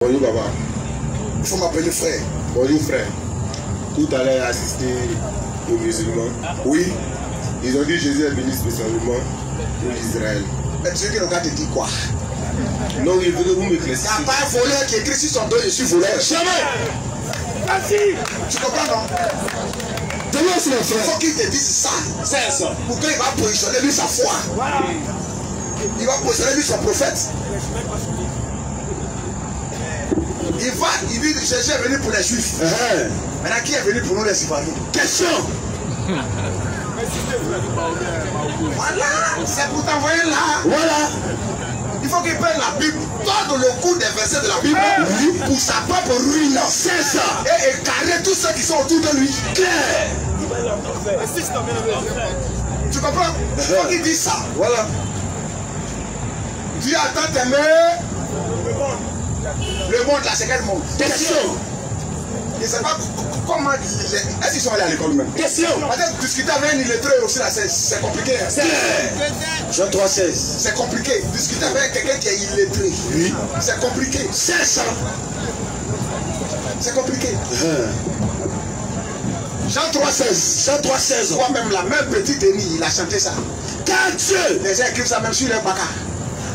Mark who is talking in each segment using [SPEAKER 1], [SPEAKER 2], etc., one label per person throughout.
[SPEAKER 1] Bonjour papa.
[SPEAKER 2] Il faut m'appeler frère.
[SPEAKER 1] Bonjour frère. Tout à l'heure, assisté aux musulmans.
[SPEAKER 2] Oui.
[SPEAKER 1] Ils ont dit que Jésus est venu spécialement pour Israël.
[SPEAKER 2] Mais tu veux que le gars te dit quoi?
[SPEAKER 1] Non, il veut que vous
[SPEAKER 2] Il
[SPEAKER 1] m'éclaircissiez.
[SPEAKER 2] n'y a pas un voleur qui écrit sur son dos, je suis voleur.
[SPEAKER 1] Jamais.
[SPEAKER 2] Merci. Tu comprends, non?
[SPEAKER 1] Demain, c'est mon
[SPEAKER 2] Il
[SPEAKER 1] frère.
[SPEAKER 2] faut qu'il te dise ça.
[SPEAKER 1] C'est ça.
[SPEAKER 2] Pour qu'il va positionner lui sa foi. Il va positionner lui son prophète. Il dit que Jésus est venu pour les juifs. Maintenant, qui est venu pour nous les Ivoiriens?
[SPEAKER 1] Question.
[SPEAKER 2] Voilà, c'est pour t'envoyer là.
[SPEAKER 1] Voilà.
[SPEAKER 2] Il faut qu'il prenne la Bible, tordre le coup des versets de la Bible pour sa propre ruine.
[SPEAKER 1] C'est ça.
[SPEAKER 2] Et écarter tous ceux qui sont autour de lui.
[SPEAKER 1] Claire.
[SPEAKER 2] Tu comprends? Il faut qu'il dise ça.
[SPEAKER 1] Voilà.
[SPEAKER 2] Dieu a tant aimé le monde là, c'est quel monde?
[SPEAKER 1] Question.
[SPEAKER 2] Je ne sais pas comment. Est-ce qu'ils sont allés à l'école même?
[SPEAKER 1] Question.
[SPEAKER 2] Peut-être discuter avec un illettré aussi là, c'est compliqué. Hein?
[SPEAKER 1] Claire. Jean 3,16.
[SPEAKER 2] C'est compliqué. Discuter avec quelqu'un qui est illettré.
[SPEAKER 1] Oui.
[SPEAKER 2] C'est compliqué.
[SPEAKER 1] C'est ça.
[SPEAKER 2] C'est compliqué. Jean 3,16.
[SPEAKER 1] Jean 3,16.
[SPEAKER 2] Moi-même, la même petite Denis, il a chanté ça.
[SPEAKER 1] Car Dieu
[SPEAKER 2] Les gens écrivent ça même sur les baka.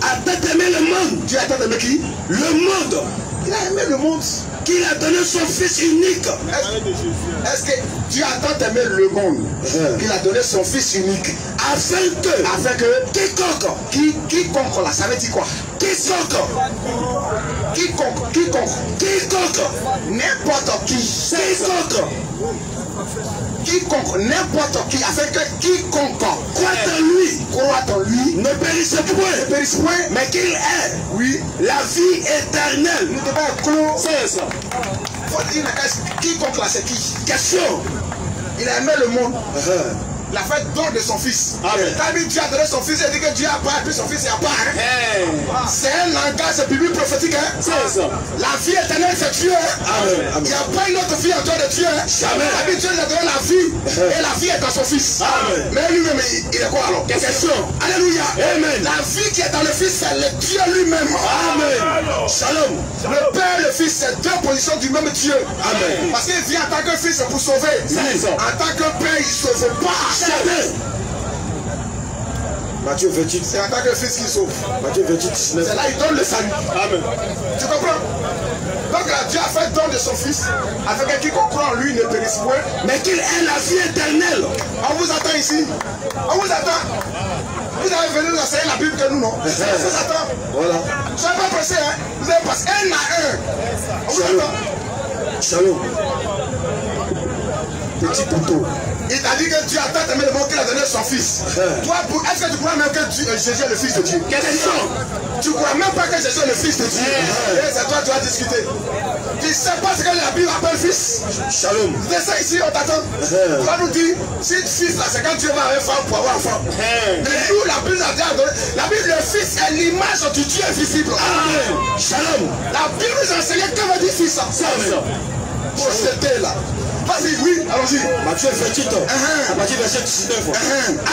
[SPEAKER 1] a tant aimé le monde.
[SPEAKER 2] Dieu a tant aimé qui?
[SPEAKER 1] Le monde.
[SPEAKER 2] Il a aimé le monde.
[SPEAKER 1] Qu'il a donné son Fils unique.
[SPEAKER 2] Est-ce que Dieu a tant aimé le monde qu'il a donné son Fils unique
[SPEAKER 1] Afin que
[SPEAKER 2] quiconque là, ça veut dire quoi? Quiconque, n'importe qui, quiconque, n'importe qui, afin que quiconque croit en lui,
[SPEAKER 1] ne périsse point, mais qu'il ait
[SPEAKER 2] oui,
[SPEAKER 1] la vie éternelle.
[SPEAKER 2] nous devons être clos.
[SPEAKER 1] C'est ça.
[SPEAKER 2] Faut dire quiconque là, c'est qui?
[SPEAKER 1] Question.
[SPEAKER 2] Il a aimé le monde. Il a fait don de son fils.
[SPEAKER 1] Amen.
[SPEAKER 2] Quand Dieu a donné son fils, il a dit que Dieu a pas, et puis son fils il a pas. Hein? C'est un langage biblique prophétique. Hein?
[SPEAKER 1] C'est ça.
[SPEAKER 2] La vie éternelle, c'est Dieu. Hein?
[SPEAKER 1] Amen.
[SPEAKER 2] Il n'y a pas une autre vie en dehors de Dieu. Hein?
[SPEAKER 1] Jamais.
[SPEAKER 2] La vie, Dieu lui a donné la vie. Et la vie est dans son fils.
[SPEAKER 1] Amen.
[SPEAKER 2] Mais lui-même, il est quoi alors?
[SPEAKER 1] Question.
[SPEAKER 2] Alléluia.
[SPEAKER 1] Amen.
[SPEAKER 2] La vie qui est dans le fils, c'est le Dieu lui-même.
[SPEAKER 1] Amen. Shalom.
[SPEAKER 2] Le Père et le Fils, c'est deux positions du même Dieu.
[SPEAKER 1] Amen.
[SPEAKER 2] Parce qu'il vient en tant que fils pour sauver.
[SPEAKER 1] C'est ça.
[SPEAKER 2] En tant que Père, il ne sauve pas.
[SPEAKER 1] Jamais. Matthieu 28.
[SPEAKER 2] C'est en tant que fils qui sauve.
[SPEAKER 1] Matthieu 28, 19.
[SPEAKER 2] C'est là il donne le salut.
[SPEAKER 1] Amen.
[SPEAKER 2] Tu comprends? Donc là, Dieu a fait don de son fils, afin que quiconque croit en lui ne périsse point.
[SPEAKER 1] Mais qu'il ait la vie éternelle.
[SPEAKER 2] On vous attend ici. On vous attend. Vous avez venu nous enseigner la Bible que nous, non? On vous attend.
[SPEAKER 1] Voilà.
[SPEAKER 2] Soyez pas pressés, hein? Vous allez passer un à un. On vous
[SPEAKER 1] Shalom.
[SPEAKER 2] attend.
[SPEAKER 1] Shalom. Petit couteau.
[SPEAKER 2] Il t'a dit que Dieu a tant aimé le monde qu'il a donné son fils. Toi, est-ce que tu crois même que Jésus est le fils de Dieu?
[SPEAKER 1] Question.
[SPEAKER 2] Tu crois même pas que Jésus est le fils de Dieu? Et c'est toi qui dois discuter. Tu ne sais pas ce que la Bible appelle fils?
[SPEAKER 1] Shalom.
[SPEAKER 2] C'est ça ici, on t'attend. Tu vas nous dire, si fils là, c'est quand Dieu va avoir femme pour avoir enfant. Mais nous, la Bible a déjà donné. La Bible, le fils est l'image du Dieu invisible.
[SPEAKER 1] Amen. Shalom.
[SPEAKER 2] La Bible nous enseigne que veut dire fils.
[SPEAKER 1] Amen.
[SPEAKER 2] Pour c'était là. Vas-y, oui, allons-y.
[SPEAKER 1] Matthieu 28, à partir du verset 19.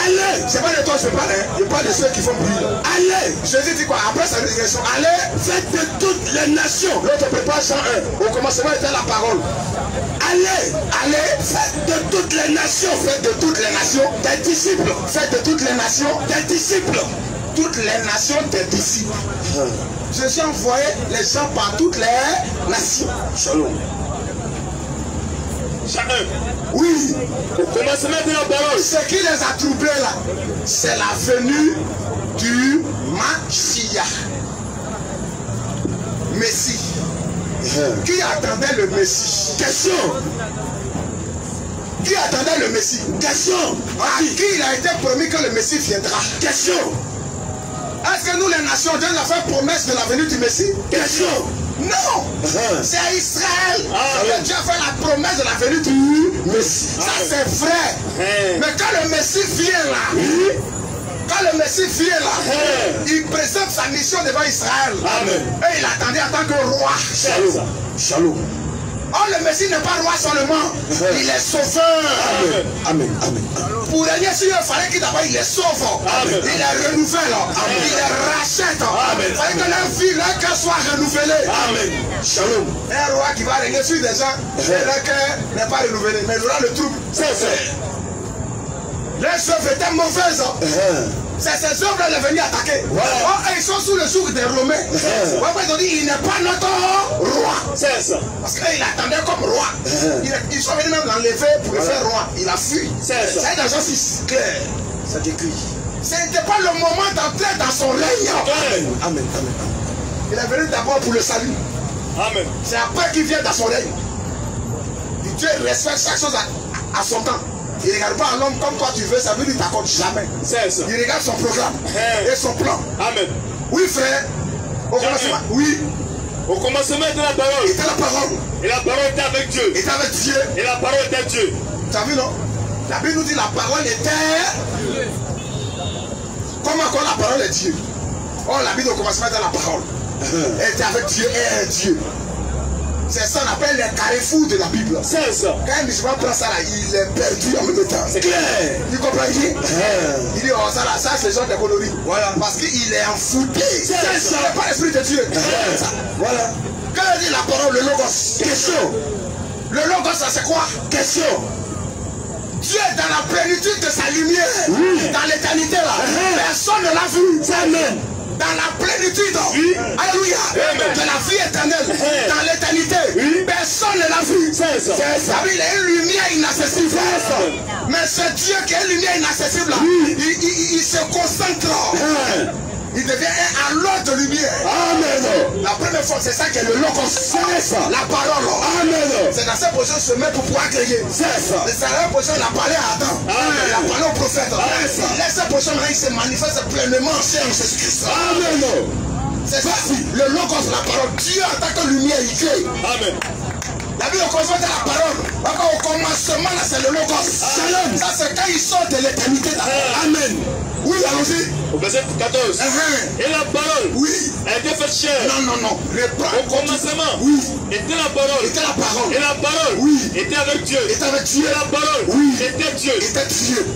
[SPEAKER 2] Allez, c'est pas de toi je parle, hein. Je parle de ceux qui font bruit.
[SPEAKER 1] Allez,
[SPEAKER 2] Jésus dit quoi? Après sa résurrection, allez,
[SPEAKER 1] faites de toutes les nations.
[SPEAKER 2] l'autre prépare Jean 1. Au commencement était la parole.
[SPEAKER 1] Allez, faites de toutes les nations.
[SPEAKER 2] Faites de toutes les nations
[SPEAKER 1] Des disciples.
[SPEAKER 2] Faites de toutes les nations
[SPEAKER 1] Des disciples.
[SPEAKER 2] toutes les nations des disciples. Jésus a envoyé les gens par toutes les nations.
[SPEAKER 1] Shalom.
[SPEAKER 2] Chacun. Oui.
[SPEAKER 1] Au commencement de la parole.
[SPEAKER 2] Ce qui les a troublés là, c'est la venue du Mashiach. Messie. Qui attendait le Messie?
[SPEAKER 1] Question.
[SPEAKER 2] Qui attendait le Messie?
[SPEAKER 1] Question.
[SPEAKER 2] À qui il a été promis que le Messie viendra?
[SPEAKER 1] Question.
[SPEAKER 2] Est-ce que nous les nations, Dieu nous a fait promesse de la venue du Messie?
[SPEAKER 1] Question.
[SPEAKER 2] Non. C'est à Israël que Dieu a fait la promesse de la venue du Messie. Ça c'est vrai. Mais quand le Messie vient là, quand le Messie vient là, il présente sa mission devant Israël.
[SPEAKER 1] Amen.
[SPEAKER 2] Et il attendait en tant que roi.
[SPEAKER 1] Shalom. Shalom.
[SPEAKER 2] Oh, le Messie n'est pas roi seulement, il est sauveur.
[SPEAKER 3] Amen. Amen.
[SPEAKER 2] Pour régner sur eux, il fallait qu'il d'abord il les sauve. Il les renouvelle. Il les rachète. Il fallait que leur vie, leur cœur soit renouvelé.
[SPEAKER 3] Amen. Shalom.
[SPEAKER 2] Un roi qui va régner sur des gens, et leur cœur n'est pas renouvelé. Mais il aura le trouble. Leurs œuvres étaient mauvaises. C'est ces œuvres qu'ils sont venus attaquer. Oh, ils sont sous le joug des Romains. Ils ont dit il n'est pas notre roi. Parce qu'il attendait comme roi. Ils sont venus même l'enlever pour le faire roi. Il a fui. C'est dans Jean 6 clair. C'est écrit. Ce n'était pas le moment d'entrer dans son règne.
[SPEAKER 3] Amen.
[SPEAKER 2] Il est venu d'abord pour le salut. C'est après qu'il vient dans son règne. Dieu respecte chaque chose à son temps. Il ne regarde pas un homme comme toi tu veux, ça veut dire qu'il ne t'accorde jamais. Il regarde son programme et son plan.
[SPEAKER 3] Amen.
[SPEAKER 2] Oui, frère. Au commencement, oui.
[SPEAKER 3] Au commencement était la parole.
[SPEAKER 2] Il était la parole.
[SPEAKER 3] Et la parole était avec Dieu.
[SPEAKER 2] Il était avec Dieu.
[SPEAKER 3] Et la parole était Dieu.
[SPEAKER 2] Tu as vu, non? La Bible nous dit la parole était. Comment encore la parole est Dieu? Oh, la Bible au commencement était la parole. Elle était avec Dieu et Dieu. C'est ça qu'on appelle les carrefours de la Bible.
[SPEAKER 3] C'est ça.
[SPEAKER 2] Quand un musulman prend ça là, il est perdu en même temps.
[SPEAKER 3] C'est clair.
[SPEAKER 2] Tu comprends? Il dit, oh ça là, ça c'est le genre de colonie. Voilà. Parce qu'il est enfouté. C'est ça. C'est pas l'esprit de Dieu. Voilà. Quand il dit la parole, le logos. Question. Le logos, ça c'est quoi? Question. Dieu est dans la plénitude de sa lumière. Dans l'éternité là. Personne ne l'a vu. Amen. Dans la plénitude, alléluia, de la vie éternelle, dans l'éternité, personne ne l'a vu. Il est une lumière inaccessible. Mais ce Dieu qui est une lumière inaccessible, il se concentre. Il devient un halo de lumière. Amen. La première fois, c'est ça qui est le logos. La parole. Amen. C'est dans cette position qu'il se met pour pouvoir créer. C'est dans cette position il a parlé à Adam. Il a parlé au prophète. Il laisse cette position, il se manifeste pleinement en Jésus-Christ. Amen. C'est ça. Le logos, la parole. Dieu en tant que lumière, il crée. Amen. La Bible confronte à la parole. Encore au commencement, là, c'est le logos. Shalom. Ça, c'est quand il sort de l'éternité. Amen. Oui, allons-y.
[SPEAKER 3] Au verset 14. Et la parole a été faite chair.
[SPEAKER 2] Non.
[SPEAKER 3] Au commencement était la parole.
[SPEAKER 2] Était la parole.
[SPEAKER 3] Et la parole était avec Dieu.
[SPEAKER 2] Était avec Dieu.
[SPEAKER 3] Et la parole était Dieu.
[SPEAKER 2] Était Dieu.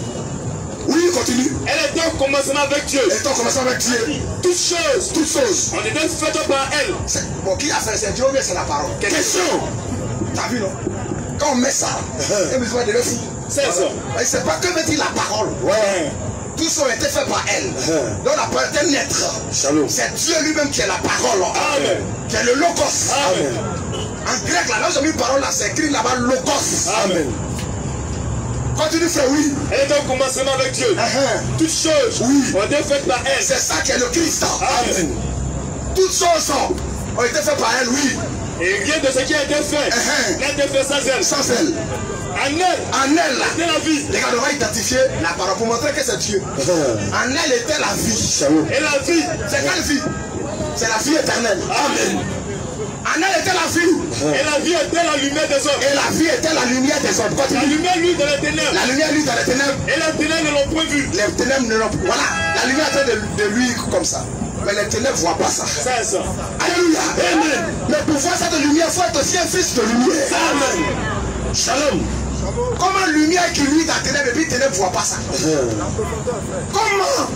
[SPEAKER 2] Oui, continue.
[SPEAKER 3] Elle était au commencement avec Dieu.
[SPEAKER 2] Elle était au commencement avec Dieu.
[SPEAKER 3] Toutes choses. On était faites par elle.
[SPEAKER 2] Bon, qui a fait? C'est Dieu ou bien c'est la parole? Question. T'as vu, non? Quand on met ça, il y a besoin de le fou.
[SPEAKER 3] C'est ça.
[SPEAKER 2] Il ne sait pas que veut dire la parole. Tout ça a été fait par elle. Donc la parole était naître. C'est Dieu lui-même qui est la parole.
[SPEAKER 3] Amen.
[SPEAKER 2] Qui est le logos.
[SPEAKER 3] Amen.
[SPEAKER 2] En grec, là, j'ai mis parole là, c'est écrit là-bas logos.
[SPEAKER 3] Amen.
[SPEAKER 2] Continue, frère, oui.
[SPEAKER 3] Elle est au commencement avec Dieu. Toutes choses ont été faites par elle.
[SPEAKER 2] C'est ça qui est le Christ.
[SPEAKER 3] Amen.
[SPEAKER 2] Toutes choses ont été faites par elle, oui.
[SPEAKER 3] Et rien de ce qui a été fait n'a été fait sans elle.
[SPEAKER 2] Sans elle.
[SPEAKER 3] En elle
[SPEAKER 2] là.
[SPEAKER 3] Était la vie.
[SPEAKER 2] Regarde, on va identifier la parole pour montrer que c'est Dieu. En elle était la vie.
[SPEAKER 3] Et la vie.
[SPEAKER 2] C'est quelle vie? C'est la vie éternelle.
[SPEAKER 3] Amen.
[SPEAKER 2] En elle était la vie.
[SPEAKER 3] Et la vie était la lumière des hommes.
[SPEAKER 2] Et la vie était la lumière des hommes.
[SPEAKER 3] La lumière lui dans les ténèbres.
[SPEAKER 2] La lumière lui dans les ténèbres.
[SPEAKER 3] Et les ténèbres ne l'ont point vu.
[SPEAKER 2] Les ténèbres ne l'ont pas. Voilà. La lumière était de lui comme ça. Mais les ténèbres ne voient pas ça.
[SPEAKER 3] C'est ça.
[SPEAKER 2] Alléluia. Amen. Mais pour voir cette lumière, il faut être aussi un fils de lumière.
[SPEAKER 3] Amen. Shalom.
[SPEAKER 2] Comment lumière qui lui dans les ténèbres et puis les ténèbres ne voient pas ça? Comment?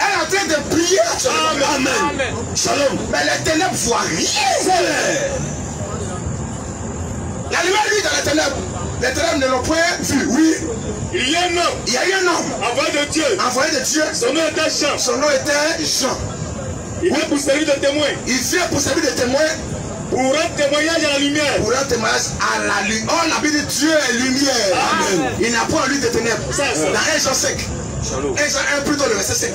[SPEAKER 2] Elle est en train de prier actuellement.
[SPEAKER 3] Amen. Shalom.
[SPEAKER 2] Mais les ténèbres ne voient rien. La lumière lui dans les ténèbres. Les ténèbres ne l'ont point vu. Oui.
[SPEAKER 3] Il y a un homme.
[SPEAKER 2] Il y a eu un homme.
[SPEAKER 3] Envoyé de Dieu.
[SPEAKER 2] Envoyé de Dieu.
[SPEAKER 3] Son nom était Jean.
[SPEAKER 2] Son nom était Jean.
[SPEAKER 3] Il vient pour servir de témoin.
[SPEAKER 2] Il vient pour servir de témoin.
[SPEAKER 3] Pour rendre témoignage à la lumière.
[SPEAKER 2] Pour rendre témoignage à la lumière. Oh, la Bible dit Dieu est lumière.
[SPEAKER 3] Amen.
[SPEAKER 2] Il n'a pas en lui de ténèbres.
[SPEAKER 3] Ça.
[SPEAKER 2] Dans 1 Jean 5. 1 Jean 1 plutôt le verset 5.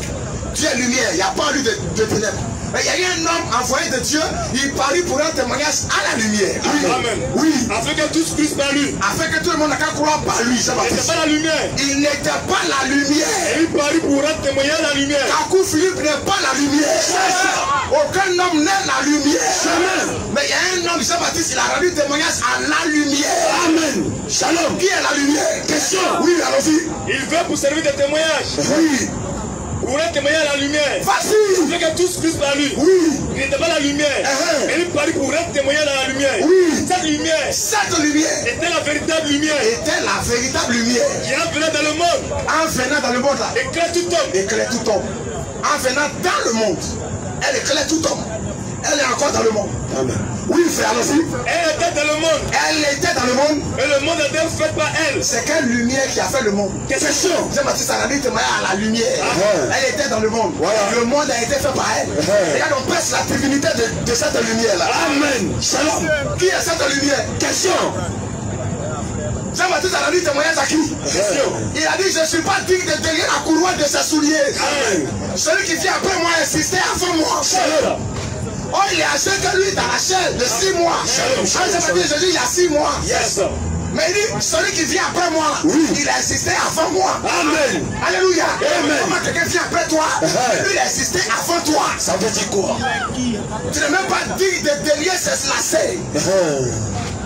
[SPEAKER 2] Dieu est lumière. Il n'y a pas en lui de ténèbres. Mais il y a eu un homme envoyé de Dieu. Il parut pour rendre témoignage à la lumière.
[SPEAKER 3] Oui. Amen.
[SPEAKER 2] Oui.
[SPEAKER 3] Afin que tous crissent par lui.
[SPEAKER 2] Afin que tout le monde n'a qu'à croire par lui.
[SPEAKER 3] Il n'était pas la lumière.
[SPEAKER 2] Il n'était pas la lumière.
[SPEAKER 3] Et il parut pour rendre témoignage à la lumière.
[SPEAKER 2] Kakou Philippe n'est pas la lumière. Aucun homme n'est la lumière. Amen. Mais il y a un homme, Jean-Baptiste, il a rendu témoignage à la lumière. Amen. Shalom. Qui est la lumière? Question. Oui, allons-y.
[SPEAKER 3] Il veut pour servir de témoignage.
[SPEAKER 2] Oui.
[SPEAKER 3] Vous voulez témoigner à la lumière.
[SPEAKER 2] Vas-y.
[SPEAKER 3] Vous voulez que tous puissent par lui.
[SPEAKER 2] Oui.
[SPEAKER 3] Il n'était pas la lumière. Et il parlait pour témoigner à la lumière.
[SPEAKER 2] Oui.
[SPEAKER 3] Cette lumière.
[SPEAKER 2] Cette lumière
[SPEAKER 3] était la véritable lumière.
[SPEAKER 2] Était la véritable lumière.
[SPEAKER 3] Qui en venant dans le monde.
[SPEAKER 2] En venant dans le monde là.
[SPEAKER 3] Éclaire tout homme.
[SPEAKER 2] Éclaire tout homme. En venant dans le monde. Elle éclaire tout homme. Elle est encore dans le monde. Amen. Oui, frère, allons-y.
[SPEAKER 3] Elle était dans le monde.
[SPEAKER 2] Elle était dans le monde.
[SPEAKER 3] Et le monde était fait par elle.
[SPEAKER 2] C'est quelle lumière qui a fait le monde? Question. Jean-Baptiste Arani témoignait à la lumière. Elle était dans le monde. Voilà. Le monde a été fait par elle. Regarde, on presse la divinité de cette lumière-là. Amen. Shalom. Qui est cette lumière? Question. Jean-Baptiste Arani témoignait à qui? Question. Il a dit, je ne suis pas digne de délier la couronne de ses souliers. Amen. Celui qui vient après moi insistait avant moi. Shalom. Oh, il est âgé que lui dans la chair de 6 mois. Jésus, il y a 6 mois. Yes. Mais il dit, celui qui vient après moi, il a insisté avant moi. Amen. Alléluia. Amen. Comment quelqu'un vient après toi, lui il a insisté avant toi. Ça veut dire quoi? Tu n'es même pas digne de délier ses lacets.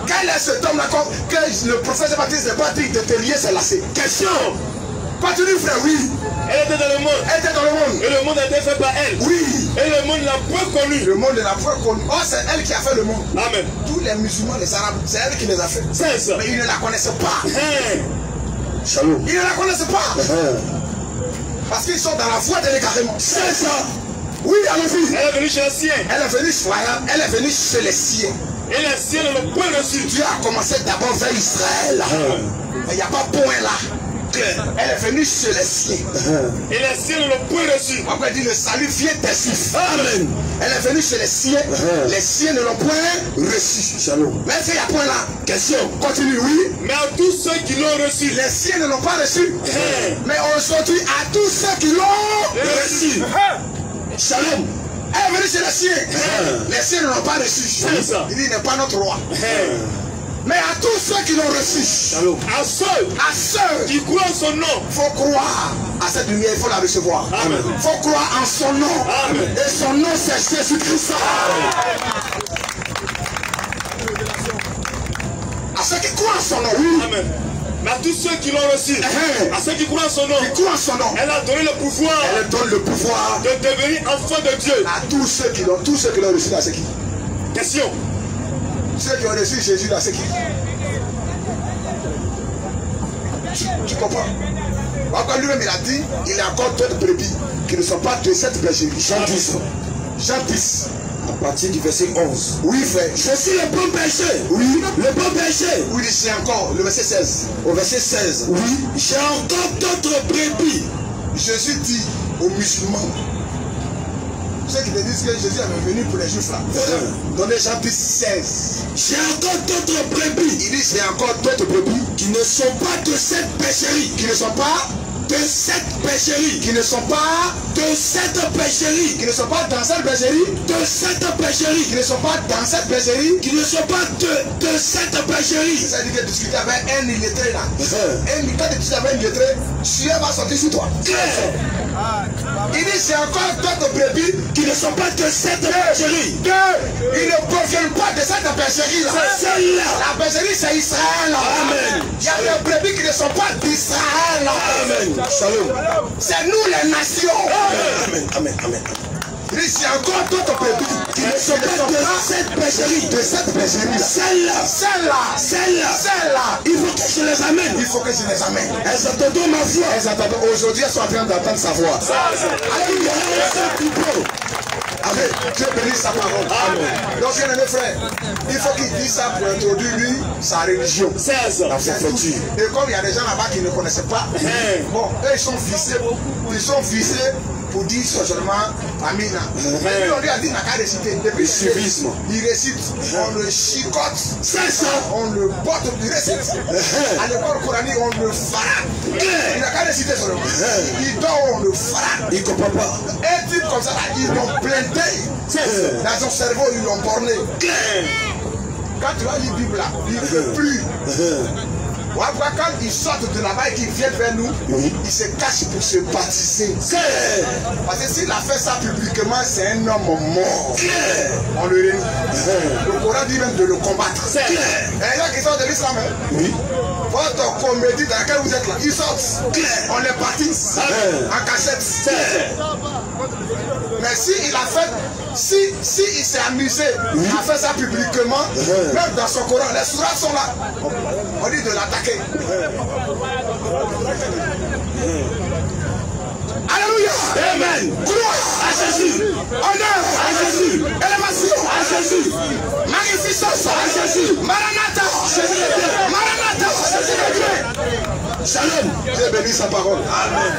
[SPEAKER 2] Quel est cet homme-là que le prophète Jean-Baptiste n'est pas digne de délier ses lacets? Question. Continue, frère, oui. Elle était dans le monde. Elle était dans le monde. Et le monde a été fait par elle. Oui. Et le monde l'a point connu. Le monde ne l'a point connu. Oh, c'est elle qui a fait le monde. Amen. Tous les musulmans, les arabes, c'est elle qui les a fait. C'est ça. Mais ils ne la connaissaient pas. Shalom. Ils ne la connaissaient pas. Parce qu'ils sont dans la voie de l'égarement. C'est ça. Oui, allons-y. Elle est venue chez les siens. Elle est venue chez les siens. Et les siens ne l'ont point reçu. Dieu a commencé d'abord vers Israël. Mais il n'y a pas point là. Elle est venue chez les siens. Et les siens ne l'ont point reçu. On peut dire le salut vient des Juifs. Amen. Elle est venue chez les siens. Les siens ne l'ont point reçu. Shalom. Mais est-ce qu'il y a point là? Question. Continue, oui. Mais à tous ceux qui l'ont reçu. Les siens ne l'ont pas reçu. Mais aujourd'hui, à tous ceux qui l'ont reçu. Shalom. Elle est venue chez les siens. Les siens ne l'ont pas reçu. Il dit, il n'est pas notre roi. Mais à tous ceux qui l'ont reçu, à ceux qui croient en son nom, il faut croire à cette lumière, il faut la recevoir. Il faut croire en son nom. Amen. Et son nom c'est Jésus-Christ. À ceux qui croient en son nom, oui. Amen. Mais à tous ceux qui l'ont reçu, à ceux qui croient en son nom, elle a donné le pouvoir. Elle donne le pouvoir de devenir enfant de Dieu. À tous ceux qui l'ont reçu, à ceux qui. Question. Ceux qui ont reçu Jésus là, c'est qui? Tu comprends? Encore lui-même il a dit, il y a encore d'autres brebis qui ne sont pas de cette bergerie. Jean 10. Jean 10. À partir du verset 11. Oui frère. Je suis le bon berger. Oui. Le bon berger. Oui, c'est encore le verset 16. Au verset 16. Oui. J'ai encore d'autres brebis. Jésus dit aux musulmans. Ceux qui te disent que Jésus est venu pour les Juifs là. Donnez Jean 10, 16. J'ai encore d'autres brebis. Il dit j'ai encore d'autres brebis qui ne sont pas de cette bergerie. Qui ne sont pas de cette bergerie. Qui ne sont pas de cette bergerie. Qui ne sont pas dans cette bergerie. De cette bergerie. Qui ne sont pas dans cette bergerie. Qui ne sont pas de cette bergerie. C'est-à-dire que discuter avec un illettré là. Quand tu discutes avec un illettré, Dieu va sortir sur toi. Il dit c'est encore d'autres brebis qui ne sont pas de cette bergerie. Ils ne proviennent pas de cette bergerie là. La bergerie c'est Israël. Amen. Il y a des brebis qui ne sont pas d'Israël. Amen. Shalom. C'est nous les nations. Amen. Amen. Amen. Il dit c'est encore d'autres brebis qui ne sont pas de cette bergerie. De cette bergerie. Celle-là. Il faut que je les amène. Il faut que je les amène. Elles attendent ma voix. Elles attendent. Aujourd'hui elles sont en train d'entendre sa voix. Alléluia. Amen. Dieu bénisse sa parole. Amen. Donc, bien aimé frère, il faut qu'il dise ça pour introduire lui sa religion. C'est ça. Et comme il y a des gens là-bas qui ne connaissaient pas, bon, eux ils sont vissés. Ils sont vissés pour dire seulement Amina. Mais lui on lui a dit n'a qu'à réciter. Depuis suivisme. Il récite. On le chicote. C'est ça. On le botte. Il récite. À l'école coranique on le frappe. Il n'a qu'à réciter seulement. Il dort, on le frappe. Il ne comprend pas. Un type comme ça, ils l'ont planté. Dans son cerveau, ils l'ont borné. Quand tu vas lire la Bible là, il ne peut plus. Quand ils sortent de là-bas et qu'ils viennent vers nous, ils se cachent pour se baptiser. Parce que s'il a fait ça publiquement, c'est un homme mort. On le réunit. Le Coran dit même de le combattre. Et les gens qui sortent de l'islam, oui. votre comédie dans laquelle vous êtes là, ils sortent. On les baptise en cachette. Mais si il a fait, si il s'est amusé à faire ça publiquement, même dans son Coran, les sourates sont là. On dit de l'attaquer. Alléluia.
[SPEAKER 3] Amen.
[SPEAKER 2] Gloire à Jésus. Honneur à Jésus. Élévation à Jésus. Magnificence à Jésus. Maranatha. Maranatha. Jésus le Dieu. Shalom. Dieu bénit sa parole. Amen.